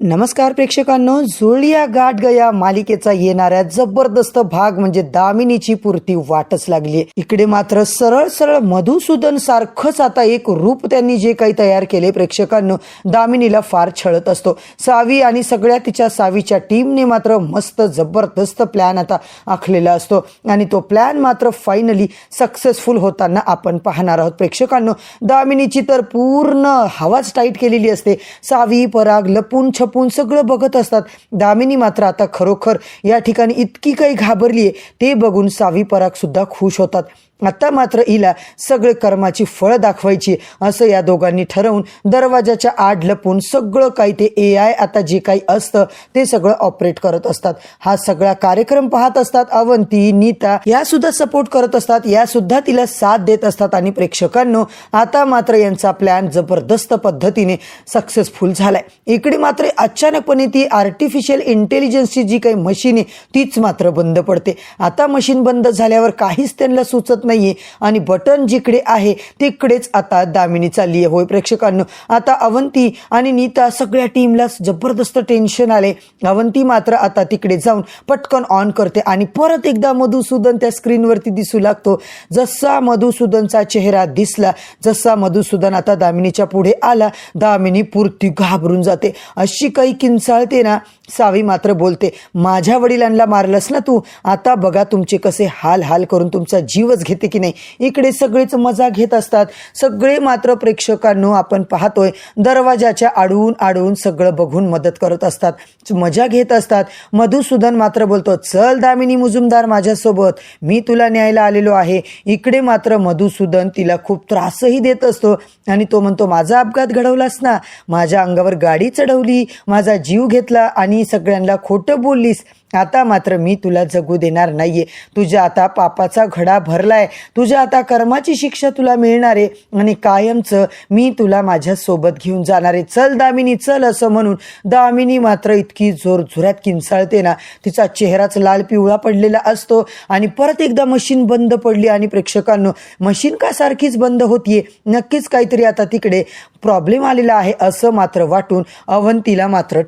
नमस्कार प्रेक्षकांनो, जुळिया गाठ गया मालिकेचा येणाऱ्या जबरदस्त भाग म्हणजे दामिनीची पूर्ती वाटच लागली। इकडे मात्र सरळ सरळ मधुसूदन सारखंच आता एक रूप त्यांनी जे काही तयार केले प्रेक्षकांनो, दामिनीला फार छळत असतो। सावी आणि सगळ्या तिच्या सावीच्या टीमने मात्र मस्त जबरदस्त प्लॅन आता आखलेला असतो आणि तो प्लॅन मात्र फायनली सक्सेसफुल होताना आपण पाहणार आहोत प्रेक्षकांनो। दामिनीची तर पूर्ण हवाच टाईट केलेली असते। सावी पराग लपून छपून सगळं बघत असतात। दामिनी मात्र आता खरोखर या ठिकाणी इतकी काही घाबरली आहे ते बघून सावी पराग सुद्धा खुश होतात। आता मात्र हिला सगळे कर्माची फळ दाखवायची असं या दोघांनी ठरवून दरवाजाच्या आड लपून सगळं काही ते AI आता जे काही असतं ते सगळं ऑपरेट करत असतात। हा सगळा कार्यक्रम पाहत असतात अवंती, नीता या सुद्धा सपोर्ट करत असतात, या सुद्धा तिला साथ देत असतात। आणि प्रेक्षकांनो आता मात्र यांचा प्लॅन जबरदस्त पद्धतीने सक्सेसफुल झालाय। इकडे मात्र अचानकपणे ती आर्टिफिशियल इंटेलिजन्सची जी काही मशीन आहे तीच मात्र बंद पडते। आता मशीन बंद झाल्यावर काहीच त्यांना सुचत नाहीये आणि बटन जिकडे आहे तिकडेच आता दामिनी चालली आहे। होय प्रेक्षकांनो, आता अवंती आणि नीता सगळ्या टीमला जबरदस्त टेन्शन आले। अवंती मात्र आता तिकडे जाऊन पटकन ऑन करते आणि परत एकदा मधुसूदन त्या स्क्रीनवरती दिसू लागतो। जसा मधुसूदनचा चेहरा दिसला, जसा मधुसूदन आता दामिनीच्या पुढे आला, दामिनी पुरती घाबरून जाते। अशी काही किंचाळते ना, सावी मात्र बोलते, माझ्या वडिलांना मारलंस ना तू, आता बघा तुमचे कसे हाल हाल करून तुमचा जीवच घेते की नाही। इकडे सगळेच मजा घेत असतात। सगळे मात्र प्रेक्षकांनो आपण पाहतोय दरवाजाच्या आडून आडून सगळं बघून मदत करत असतात, मजा घेत असतात। मधुसूदन मात्र बोलतो, चल दामिनी मुजुमदार माझ्यासोबत, मी तुला न्यायला आलेलो आहे। इकडे मात्र मधुसूदन तिला खूप त्रासही देत असतो आणि तो म्हणतो, माझा अपघात घडवलास ना, माझ्या अंगावर गाडी चढवली, माझा जीव घेतला आणि सगळ्यांना खोटं बोललीस, आता मात्र मी तुला जगू देणार नाहीये। तुझ्या आता पापाचा घडा भरलाय, तुझ्या आता कर्माची शिक्षा तुला मिळणार आहे आणि कायमचं मी तुला माझ्या सोबत घेऊन जाणार आहे, चल दामिनी चल। असं म्हणून दामिनी मात्र इतकी जोरजोरात किंचाळते ना, तिचा चेहराच लाल पिवळा पडलेला असतो आणि परत एकदा मशीन बंद पडली। आणि प्रेक्षकांनो, मशीन का सारखीच बंद होतीये, नक्कीच काहीतरी आता तिकडे प्रॉब्लेम आलेला आहे असं मात्र वाटून अवंतीला मात्र